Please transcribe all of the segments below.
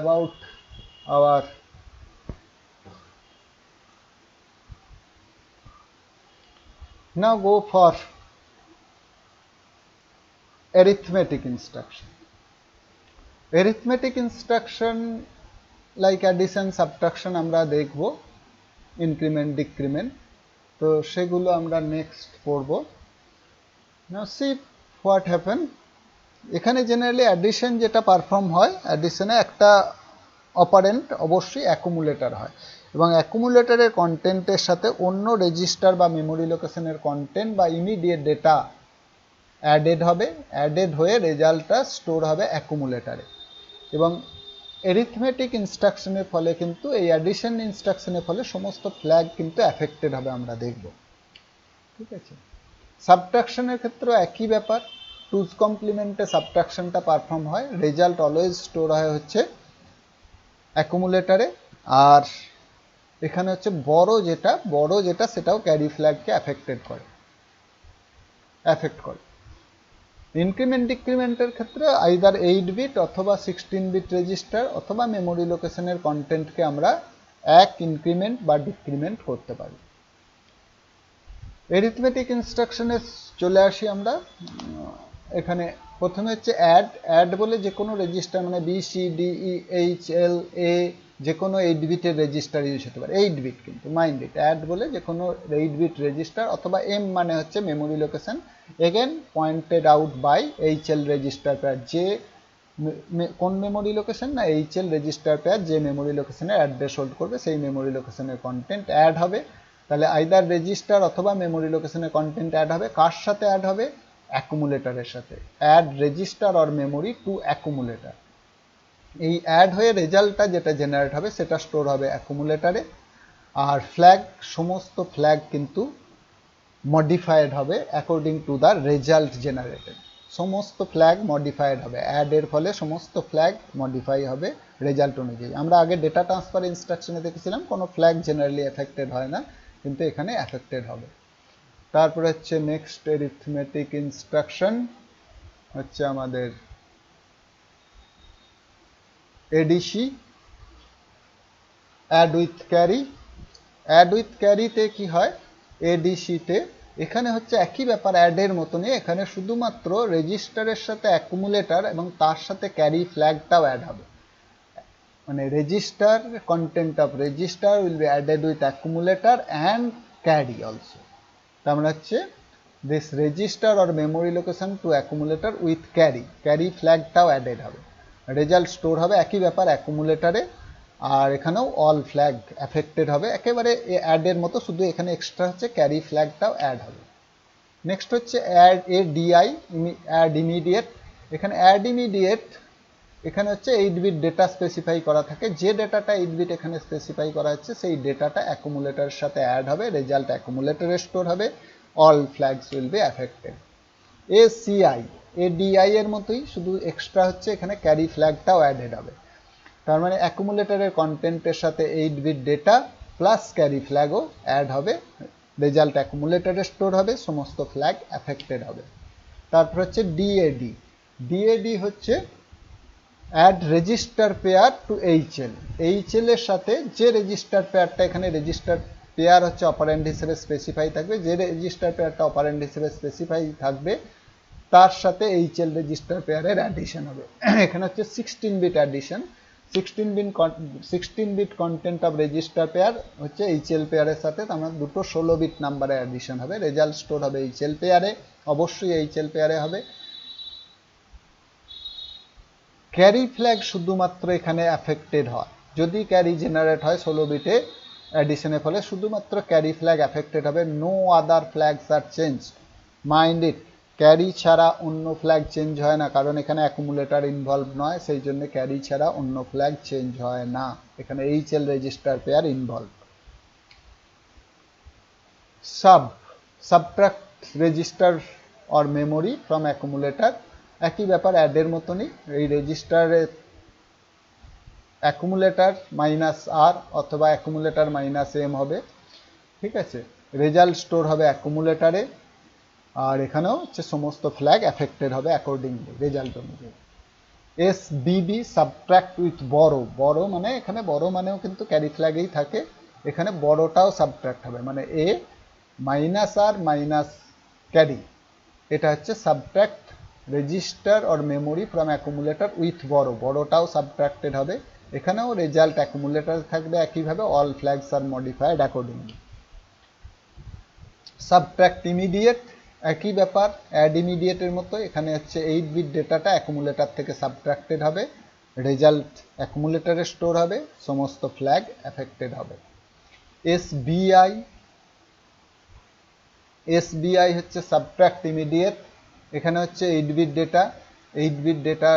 about our now go for arithmetic instruction. Arithmetic instruction like addition, subtraction আমরা দেখব, increment, decrement, তো সেগুলো আমরা নেক্সট পড়ব। Now see what happen. এখানে জেনারেলি অ্যাডিশন যেটা পারফর্ম হয়, অ্যাডিশনে একটা অপারেন্ট অবশ্যই অ্যাকুমুলেটর হয় এবং অ্যাকুমুলেটরের কন্টেন্টের সাথে অন্য রেজিস্টার বা মেমোরি লোকেশনের কন্টেন্ট বা ইমিডিয়েট ডেটা অ্যাডেড হবে, অ্যাডেড হয়ে রেজাল্টটা স্টোর হবে অ্যাকুমুলেটরে। এবং এরিথমেটিক ইনস্ট্রাকশনের ফলে কিন্তু এই অ্যাডিশন ইনস্ট্রাকশনের ফলে সমস্ত ফ্ল্যাগ কিন্তু অ্যাফেক্টেড হবে, আমরা দেখব। ঠিক আছে, সাবট্রাকশনের ক্ষেত্রেও একই ব্যাপার, টুজ কমপ্লিমেন্টে সাবট্রাকশনটা পারফর্ম হয়, রেজাল্ট অলওয়েজ স্টোর হয় হচ্ছে অ্যাকুমুলেটরে। আর এখানে হচ্ছে বড় যেটা সেটাও ক্যারি ফ্ল্যাগকে অ্যাফেক্ট করে। ইনক্রিমেন্ট ডিক্রিমেন্টের ক্ষেত্রে আইদার 8 বিট অথবা 16 বিট রেজিস্টার অথবা মেমোরি লোকেশনের কন্টেন্টকে আমরা এক ইনক্রিমেন্ট বা ডিক্রিমেন্ট করতে পারি। এরিথমেটিক ইনস্ট্রাকশনে চলে আসি আমরা। এখানে প্রথমে হচ্ছে অ্যাড বলে যে কোনো রেজিস্টার, মানে B C D E H L A, যে কোনো 8 বিটের রেজিস্টার ইউজ হতে পারে। 8 বিট কিন্তু মাইন্ড ইট, অ্যাড বলে যে কোনো 8 বিট রেজিস্টার, অথবা এম মানে হচ্ছে memory location, again pointed out by HL register pair. যে কোন মেমোরি লোকেশন না, এইচএল রেজিস্টার পেয়ার যে মেমোরি লোকেশনের অ্যাড্রেস হোল্ড করবে সেই মেমোরি লোকেশনের কন্টেন্ট অ্যাড হবে। তাহলে আইদার রেজিস্টার অথবা মেমোরি লোকেশনের কন্টেন্ট অ্যাড হবে। কার সাথে অ্যাড হবে? অ্যাকুমুলেটরের সাথে। Add register or memory to accumulator. এই অ্যাড হয়ে রেজাল্টটা যেটা জেনারেট হবে সেটা স্টোর হবে অ্যাকুমুলেটরে। আর ফ্ল্যাগ, সমস্ত ফ্ল্যাগ কিন্তু মডিফাইড হবে according to the result generated. সমস্ত ফ্ল্যাগ মডিফাইড হবে, অ্যাডের ফলে সমস্ত ফ্ল্যাগ মডিফাই হবে রেজাল্ট অনুযায়ী। আমরা আগে ডেটা ট্রান্সফার ইনস্ট্রাকশনে দেখেছিলাম কোনো ফ্ল্যাগ জেনারেলি এফেক্টেড হয় না, কিন্তু এখানে এফেক্টেড হবে। তারপরে হচ্ছে নেক্সট এরিথমেটিক ইনস্ট্রাকশন হচ্ছে আমাদের ADC, add with carry. Add with ক্যারিতে কি হয়, এডিসিতে এখানে হচ্ছে একই ব্যাপার অ্যাডের মতনই, এখানে শুধুমাত্র রেজিস্টারের সাথে অ্যাকুমুলেটর এবং তার সাথে ক্যারি ফ্ল্যাগটাও অ্যাড হবে। মানে register, content of register will be added with accumulator and carry also. তার মানে হচ্ছে this register or memory location to accumulator with carry ফ্ল্যাগটাও অ্যাডেড হবে। রেজাল্ট স্টোর হবে একই ব্যাপার অ্যাকুমুলেটরে, আর এখানেও অল ফ্ল্যাগ অ্যাফেক্টেড হবে একেবারে অ্যাডের মতো, শুধু এখানে এক্সট্রা হচ্ছে ক্যারি ফ্ল্যাগটাও অ্যাড হবে। নেক্সট হচ্ছে অ্যাড এডিআই, অ্যাড ইমিডিয়েট। এখানে অ্যাড ইমিডিয়েট এখানে হচ্ছে 8 বিট ডেটা স্পেসিফাই করা থাকে, যে ডেটাটা 8 বিট এখানে স্পেসিফাই করা হচ্ছে সেই ডেটাটা অ্যাকুমুলেটরের সাথে অ্যাড হবে, রেজাল্ট অ্যাকুমুলেটরে স্টোর হবে, all flags will be affected. ACI, ADI এর মতোই, শুধু এক্সট্রা হচ্ছে এখানে ক্যারি ফ্ল্যাগটাও অ্যাডেড হবে। তার মানে অ্যাকুমুলেটরের কন্টেন্টের সাথে 8 বিট ডেটা প্লাস ক্যারি ফ্ল্যাগও অ্যাড হবে, রেজাল্ট অ্যাকুমুলেটরে স্টোর হবে, সমস্ত ফ্ল্যাগ অ্যাফেক্টেড হবে। তারপর হচ্ছে ডিএডি। ডিএডি হচ্ছে add register pair to HL. HL এর সাথে যে রেজিস্টার পেয়ারটা, এখানে রেজিস্টার পেয়ার হচ্ছে অপারেন্ড হিসেবে স্পেসিফাই থাকবে, যে রেজিস্টার পেয়ারটা অপারেন্ড হিসেবে স্পেসিফাই থাকবে তার সাথে এইচএল রেজিস্টার পেয়ারের অ্যাডিশন হবে। এখানে হচ্ছে 16 bit addition, 16 bit content of register pair হচ্ছে এইচএল পেয়ারের সাথে, আমরা দুটো 16 বিট নাম্বারে অ্যাডিশন হবে, রেজাল্ট স্টোর হবে এইচএল পেয়ারে, অবশ্যই এইচএল পেয়ারে হবে। ক্যারি ফ্ল্যাগ শুধুমাত্র এখানে অ্যাফেক্টেড হয়, যদি ক্যারি জেনারেট হয় 16 বিটে অ্যাডিশনের ফলে শুধুমাত্র ক্যারি ফ্ল্যাগ অ্যাফেক্টেড হবে, no other flags are change. Mind it, carry ছাড়া অন্য ফ্ল্যাগ চেঞ্জ হয় না, কারণ এখানে অ্যাকুমুলেটর ইনভলভ নয়, সেই জন্য ক্যারি ছাড়া অন্য ফ্ল্যাগ চেঞ্জ হয় না, এখানে HL register pair involve. Subtract register or memory from accumulator, একই ব্যাপার অ্যাডের মতনই, এই রেজিস্টারে অ্যাকুমুলেটর মাইনাস আর অথবা অ্যাকুমুলেটর মাইনাস এম হবে। ঠিক আছে, রেজাল্ট স্টোর হবে অ্যাকুমুলেটরে, আর এখানেও হচ্ছে সমস্ত ফ্ল্যাগ অ্যাফেক্টেড হবে অ্যাকর্ডিংলি রেজাল্ট অনুযায়ী। SBB সাবট্রাক্ট উইথ বড়, বড় মানে এখানে বড় মানেও কিন্তু ক্যারি ফ্ল্যাগেই থাকে, এখানে বড়টাও সাবট্রাক্ট হবে, মানে A minus R minus carry, এটা হচ্ছে subtract register or memory from accumulator with বড়, বড়টাও সাবট্রাক্টেড হবে। এখানেও রেজাল্ট অ্যাকুমুলেটর থাকবে একইভাবে, অল ফ্ল্যাগস আর মডিফাইড অ্যাকর্ডিংলি। সাবট্রাক্ট ইমিডিয়েট একই ব্যাপার, অ্যাড ইমিডিয়েটের মতো, এখানে হচ্ছে 8 বিট ডেটাটা অ্যাকুমুলেটর থেকে সাবট্রাক্টেড হবে, রেজাল্ট অ্যাকুমুলেটরে স্টোর হবে, সমস্ত ফ্ল্যাগ অ্যাফেক্টেড হবে। এসবিআই, এসবিআই হচ্ছে সাবট্রাক্ট ইমিডিয়েট, এখানে হচ্ছে 8 বিট ডেটা, 8 বিট ডেটা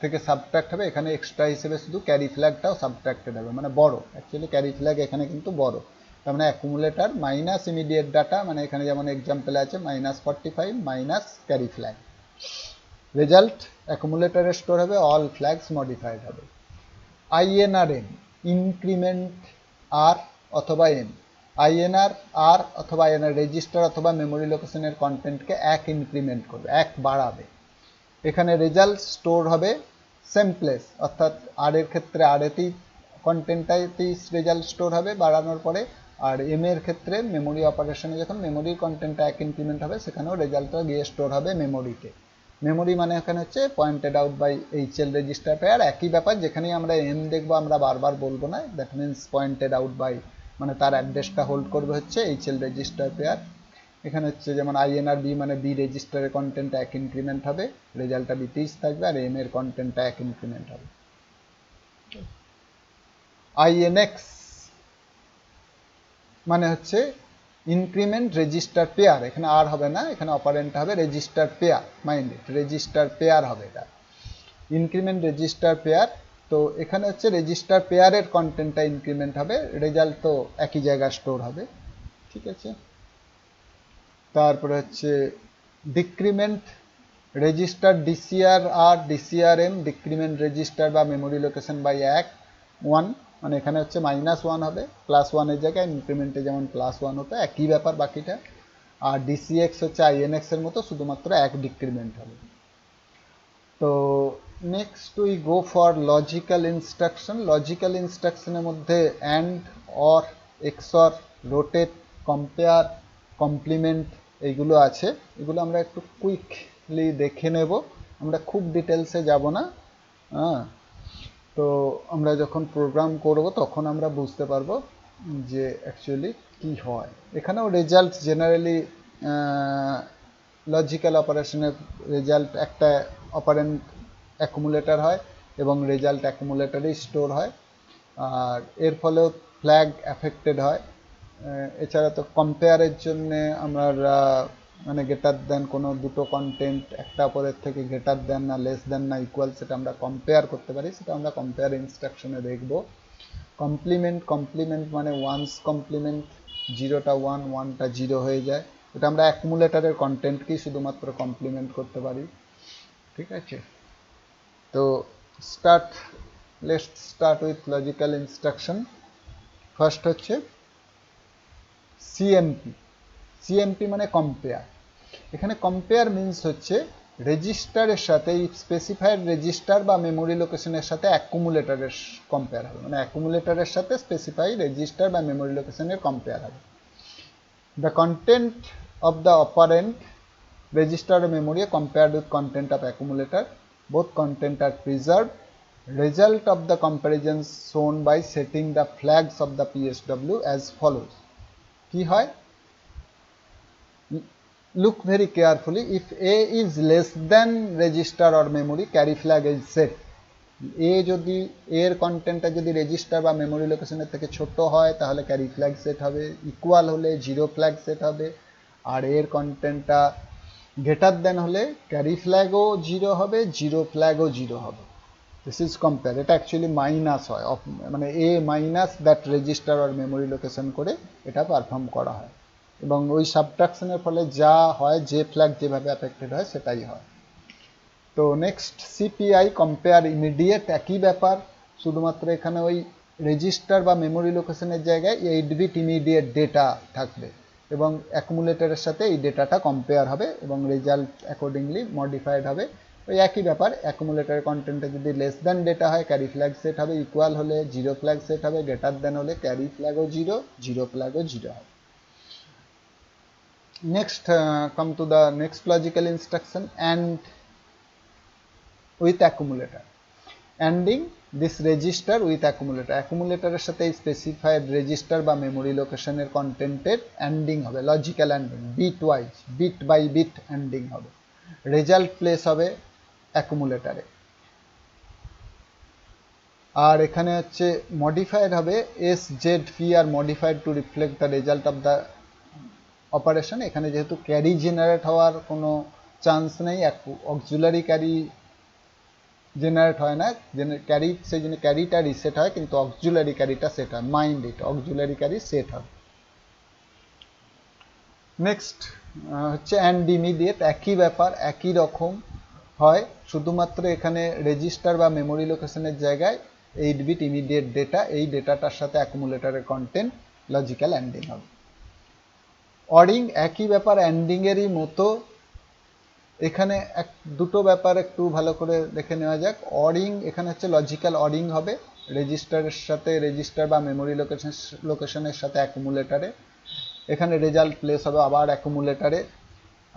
থেকে সাবট্রাক্ট হবে, এখানে এক্সট্রা হিসেবে শুধু ক্যারি ফ্ল্যাগটাও সাবট্রাক্টেড হবে, মানে বড়, অ্যাকচুয়ালি ক্যারি ফ্ল্যাগ এখানে কিন্তু বড়, তার মানে অ্যাকুমুলেটর মাইনাস ইমিডিয়েট ডাটা, মানে এখানে যেমন এক্সাম্পলে আছে -45 মাইনাস ক্যারি ফ্ল্যাগ, রেজাল্ট অ্যাকুমুলেটরে স্টোর হবে, অল ফ্ল্যাগস মডিফাইড হবে। INRM ইনক্রিমেন্ট আর অথবা এন, INR আর অথবা INR রেজিস্টার অথবা মেমোরি লোকেশনের কন্টেন্টকে এক ইনক্রিমেন্ট করবে, এক বাড়াবে। এখানে রেজাল্ট স্টোর হবে সেম প্লেস, অর্থাৎ আর এর ক্ষেত্রে আর এতেই কন্টেন্টটাতেই রেজাল্ট স্টোর হবে বাড়ানোর পরে, আর এম এর ক্ষেত্রে মেমোরি অপারেশনে যখন মেমোরির কন্টেন্টটা এক ইনক্রিমেন্ট হবে সেখানেও রেজাল্টটা গিয়ে স্টোর হবে মেমোরিতে। মেমোরি মানে এখানে হচ্ছে pointed out by HL register pair, একই ব্যাপার, যেখানেই আমরা এম দেখবো আমরা বারবার বলবো না, that means pointed out by মানে তার অ্যাড্রেসটা হোল্ড করবে হচ্ছে এইচএল রেজিস্টার পেয়ার। এখানে হচ্ছে যেমন INR বি মানে বি রেজিস্টারের কন্টেন্টটা এক ইনক্রিমেন্ট হবে, রেজাল্টটা বিতেই থাকবে, আর এম এর কন্টেন্টটা এক ইনক্রিমেন্ট হবে। INX মানে হচ্ছে ইনক্রিমেন্ট রেজিস্টার পেয়ার, এখানে আর হবে না, এখানে অপারেন্ট হবে register pair, mind it, register pair হবে এটা, ইনক্রিমেন্ট রেজিস্টার পেয়ার। তো এখানে হচ্ছে রেজিস্টার পেয়ারের কন্টেন্টটা ইনক্রিমেন্ট হবে, রেজাল্ট তো একই জায়গায় স্টোর হবে, ঠিক আছে। তারপরে হচ্ছে ডিক্রিমেন্ট রেজিস্টার DCR আর DCRM, ডিক্রিমেন্ট রেজিস্টার বা মেমোরি লোকেশন বাই 1 মানে এখানে হচ্ছে -1 হবে, +1 জায়গায় ইনক্রিমেন্টে যেমন +1 হতো, একই ব্যাপার বাকিটা। আর DCX হচ্ছে INX এর মতো, শুধুমাত্র এক ডিক্রিমেন্ট হবে। তো next we go for logical instruction. Logical ইনস্ট্রাকশনের মধ্যে AND, OR, XOR, rotate, compare, complement এইগুলো আছে, এগুলো আমরা একটু কুইকলি দেখে নেব, আমরা খুব ডিটেলসে যাব না। হ্যাঁ, তো আমরা যখন প্রোগ্রাম করব তখন আমরা বুঝতে পারবো যে অ্যাকচুয়ালি কি হয়। এখানেও রেজাল্ট জেনারেলি লজিক্যাল অপারেশনের রেজাল্ট একটা অপারেন্ট অ্যাকুমুলেটর হয় এবং রেজাল্ট অ্যাকুমুলেটরেই স্টোর হয়, আর এর ফলেও ফ্ল্যাগ অ্যাফেক্টেড হয়। এছাড়া তো কম্পেয়ারের জন্য আমরা মানে গ্রেটার দেন কোনো দুটো কন্টেন্ট একটা অপরের থেকে গ্রেটার দেন না, লেস দেন না, ইকুয়াল, সেটা আমরা কম্পেয়ার করতে পারি, সেটা আমরা কম্পেয়ার ইনস্ট্রাকশনে দেখব। কমপ্লিমেন্ট, কমপ্লিমেন্ট মানে ওয়ান্স কমপ্লিমেন্ট, 0টা 1 1টা 0 হয়ে যায়, এটা আমরা অ্যাকুমুলেটরের কন্টেন্টকেই শুধুমাত্র কমপ্লিমেন্ট করতে পারি, ঠিক আছে। তো let's start with logical instruction. First হচ্ছে CMP, CMP মানে কম্পেয়ার। এখানে কম্পেয়ার মিনস হচ্ছে রেজিস্টারের সাথে স্পেসিফাইড রেজিস্টার বা মেমোরি লোকেশনের সাথে অ্যাকুমুলেটরের কম্পেয়ার হবে, মানে অ্যাকুমুলেটরের সাথে স্পেসিফাইড রেজিস্টার বা মেমোরি লোকেশনের কম্পেয়ার হবে। The content of the operand register or memory compared with content of accumulator, both content are preserved. Result of the comparison shown by setting the flags of the PSW as follows. কি হয়? Look very carefully. If A is less than register or memory, carry flag is set. এ যদি এর কন্টেন্টটা যদি register বা memory লোকেশনের থেকে ছোট হয় তাহলে ক্যারি ফ্ল্যাগ সেট হবে, ইকুয়াল হলে 0 ফ্ল্যাগ সেট হবে, আর এর কন্টেন্টটা গ্রেটার দেন হলে ক্যারি ফ্ল্যাগও 0 হবে, 0 ফ্ল্যাগও 0 হবে। দিস ইজ কম্পেয়ার, এটা অ্যাকচুয়ালি মাইনাস হয়, মানে এ মাইনাস দ্যাট রেজিস্টার আর মেমোরি লোকেশন করে এটা পারফর্ম করা হয়, এবং ওই সাবট্রাকশনের ফলে যা হয়, যে ফ্ল্যাগ যেভাবে অ্যাফেক্টেড হয় সেটাই হয়। তো নেক্সট CPI কম্পেয়ার ইমিডিয়েট, একই ব্যাপার, শুধুমাত্র এখানে ওই রেজিস্টার বা মেমোরি লোকেশনের জায়গায় 8 বিট ইমিডিয়েট ডেটা থাকবে এবং অ্যাকুমুলেটরের সাথে এই ডেটাটা কম্পেয়ার হবে এবং রেজাল্ট অ্যাকর্ডিংলি মডিফাইড হবে। ওই একই ব্যাপার, অ্যাকুমুলেটরের কন্টেন্টে যদি লেস দ্যান ডেটা হয় ক্যারি ফ্ল্যাগ সেট হবে, ইকুয়াল হলে জিরো ফ্ল্যাগ সেট হবে, গ্রেটার দ্যান হলে ক্যারি ফ্ল্যাগও জিরো, জিরো ফ্ল্যাগও জিরো হবে। Next, come to the next logical instruction, AND with accumulator. ANDing this register with accumulator. অ্যাকুমুলেটরের সাথে specified register বা memory লোকেশনের কন্টেন্টের অ্যান্ডিং হবে, logical anding, bit wise, bit by bit anding হবে। Result place হবে অ্যাকুমুলেটরে। আর এখানে হচ্ছে মডিফাইড হবে SZP আর modified to reflect the result of the operation. এখানে যেহেতু ক্যারি জেনারেট হওয়ার কোনো চান্স নেই, অক্সিলারি ক্যারি জেনারেট হয় না, ক্যারি, সেই জন্য ক্যারিটা রিসেট হয়, কিন্তু অক্সিলারি ক্যারিটা সেট হয়, mind it, auxiliary carry set হয়। নেক্সট হচ্ছে অ্যান্ড ইমিডিয়েট, একই ব্যাপার, একই রকম হয়, শুধুমাত্র এখানে রেজিস্টার বা মেমোরি লোকেশনের জায়গায় 8 বিট ইমিডিয়েট ডেটা, এই ডেটাটার সাথে অ্যাকুমুলেটরের কন্টেন্ট লজিক্যাল অ্যান্ডিং হবে। অরিং একই ব্যাপার, অ্যান্ডিংয়েরই মতো। এখানে দুটো ব্যাপার একটু ভালো করে দেখে নেওয়া যাক। অরিং এখানে হচ্ছে লজিক্যাল অরিং হবে রেজিস্টারের সাথে, রেজিস্টার বা মেমোরি লোকেশনের সাথে অ্যাকুমুলেটারে। এখানে রেজাল্ট প্লেস হবে আবার অ্যাকুমুলেটারে।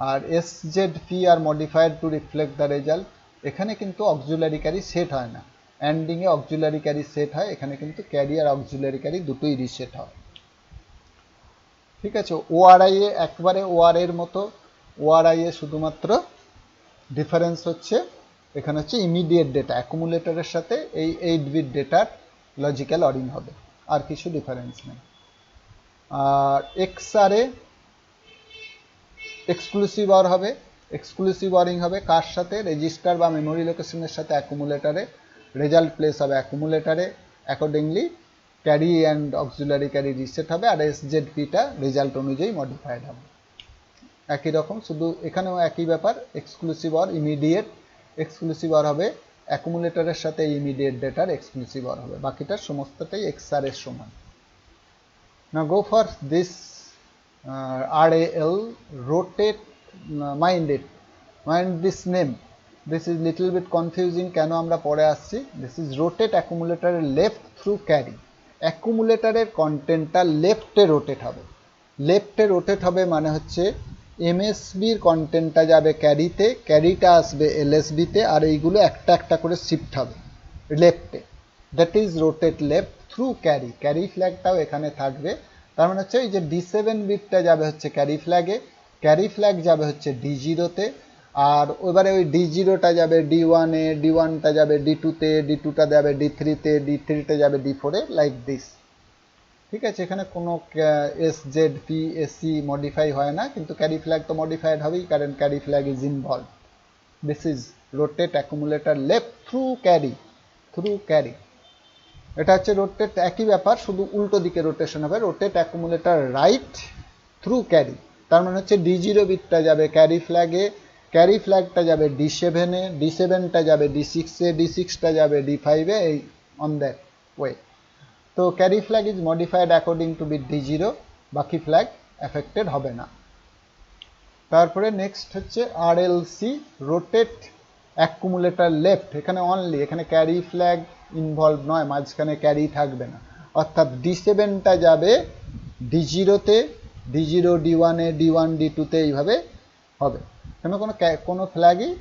আর SZP আর modified to reflect the result, এখানে কিন্তু অক্সিলারি ক্যারি সেট হয় না, অ্যান্ডিংয়ে অক্সিলারি ক্যারি সেট হয়, এখানে কিন্তু ক্যারি আর অক্সিলারি ক্যারি দুটোই রিসেট হয়। ঠিক আছে। ORI এ একবারে OR এর মতো, ORI এ শুধুমাত্র ডিফারেন্স হচ্ছে এখানে হচ্ছে ইমিডিয়েট ডেটা, অ্যাকুমুলেটরের সাথে এই 8 বিট ডেটার লজিক্যাল অরিং হবে, আর কিছু ডিফারেন্স নেই। আর XR এ এক্সক্লুসিভ অর হবে, এক্সক্লুসিভ অরিং হবে কার সাথে, রেজিস্টার বা মেমোরি লোকেশনের সাথে অ্যাকুমুলেটারে, রেজাল্ট প্লেস হবে অ্যাকুমুলেটারে, accordingly carry and auxiliary carry reset হবে, আর SZPটা রেজাল্ট অনুযায়ী মডিফাইড হবে। একই রকম, শুধু এখানেও একই ব্যাপার, exclusive or immediate, exclusive or হবে অ্যাকুমুলেটরের সাথে ইমিডিয়েট ডেটার এক্সক্লুসিভ অর হবে, বাকিটার সমস্তটাই XR এর সমান। Now go for this RAL, rotate, mind this name, this is little bit confusing, কেন আমরা পরে আসছি। this is rotate accumulator left through carry, অ্যাকুমুলেটরের কন্টেন্টটা লেফটে রোটেট হবে, লেফটে রোটেট হবে মানে হচ্ছে MSBর কন্টেন্টটা যাবে ক্যারিতে, ক্যারিটা আসবে LSBতে, আর এইগুলো একটা একটা করে শিফট হবে লেফটে, that is rotate left through carry. Carry ফ্ল্যাগটাও এখানে থাকবে, তার মানে হচ্ছে এই যে D7 বিটটা যাবে হচ্ছে ক্যারি ফ্ল্যাগে, ক্যারি ফ্ল্যাগ যাবে হচ্ছে D0তে, আর এবারে ওই D0টা যাবে D1-এ, D1টা যাবে D2-তে, D2টা যাবে D3-তে, D3তে যাবে D4-এ, লাইক দিস। ঠিক আছে, এখানে কোনো SZP SC মডিফাই হয় না, কিন্তু ক্যারি ফ্ল্যাগ তো মডিফাইড হবেই, কারণ carry flag is involve. This is rotate accumulator left through carry, through carry. এটা হচ্ছে রোটেট, একই ব্যাপার, শুধু উল্টো দিকে রোটেশন হবে, rotate accumulator right through carry. তার মানে হচ্ছে D0 বিটটা যাবে ক্যারি ফ্ল্যাগে, ক্যারি ফ্ল্যাগটা যাবে D7-এ, D7টা যাবে D6-এ, D6টা যাবে D5-এ, এই অন দ্যাট ওয়ে। তো carry flag is modified according to bit D0, বাকি ফ্ল্যাগ এফেক্টেড হবে না। তারপরে নেক্সট হচ্ছে RLC, রোটেট অ্যাকুমুলেটর লেফট, এখানে অনলি, এখানে ক্যারি ফ্ল্যাগ ইনভলভ নয়, মাঝখানে ক্যারি থাকবে না, অর্থাৎ D7টা যাবে D0-তে, D0 D1-এ, D1 D2-তে, এইভাবে হবে। এখানে কোনো ফ্ল্যাগই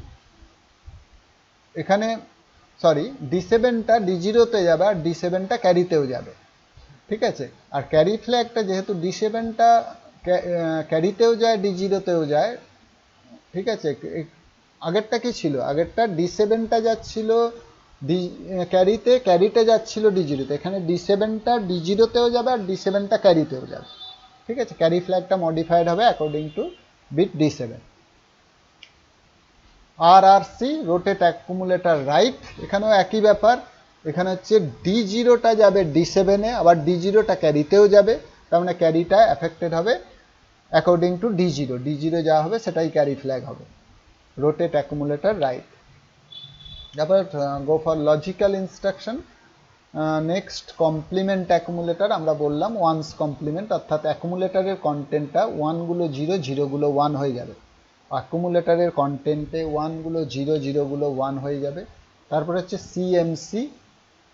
এখানে, সরি, D7টা D0-তে যাবে আর D7টা ক্যারিতেও যাবে। ঠিক আছে, আর ক্যারি ফ্ল্যাগটা যেহেতু D7টা ক্যারিতেও যায় D0-তেও যায়, ঠিক আছে। আগেরটা কি ছিল, আগেরটা D7টা যাচ্ছিল ক্যারিতে, ক্যারিতে যাচ্ছিল D0-তে, এখানে D7টা D0-তেও যাবে আর D7টা ক্যারিতেও যাবে। ঠিক আছে, ক্যারি ফ্ল্যাগটা মডিফাইড হবে according to bit D7। RRC, rotate accumulator right, এখানেও একই ব্যাপার, এখানে হচ্ছে D0টা যাবে D7-এ, আবার D0টা ক্যারিতেও যাবে, তার মানে ক্যারিটা এফেক্টেড হবে অ্যাকর্ডিং টু D0, D0 যা হবে সেটাই ক্যারি ফ্ল্যাগ হবে, রোটেট অ্যাকুমুলেটর রাইট। তারপর go for logical instruction. Next complement accumulator, আমরা বললাম ওয়ান্স কমপ্লিমেন্ট, অর্থাৎ অ্যাকুমুলেটরের কন্টেন্টটা 1 গুলো 0, 0 গুলো 1 হয়ে যাবে। অ্যাকুমুলেটরের কন্টেন্টে ওয়ানগুলো জিরো, জিরোগুলো ওয়ান হয়ে যাবে। তারপরে হচ্ছে সিএমসি।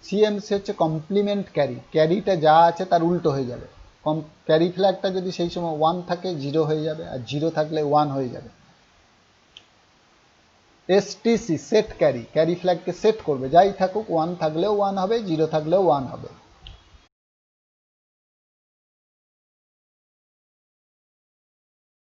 সিএমসি হচ্ছে কমপ্লিমেন্ট ক্যারি, ক্যারিটা যা আছে তার উল্টো হয়ে যাবে। ক্যারি ফ্ল্যাগটা যদি সেই সময় ওয়ান থাকে জিরো হয়ে যাবে, আর জিরো থাকলে ওয়ান হয়ে যাবে। এসটিসি সেট ক্যারি, ক্যারি ফ্ল্যাগকে সেট করবে, যাই থাকুক ওয়ান থাকলেও ওয়ান হবে, জিরো থাকলেও ওয়ান হবে।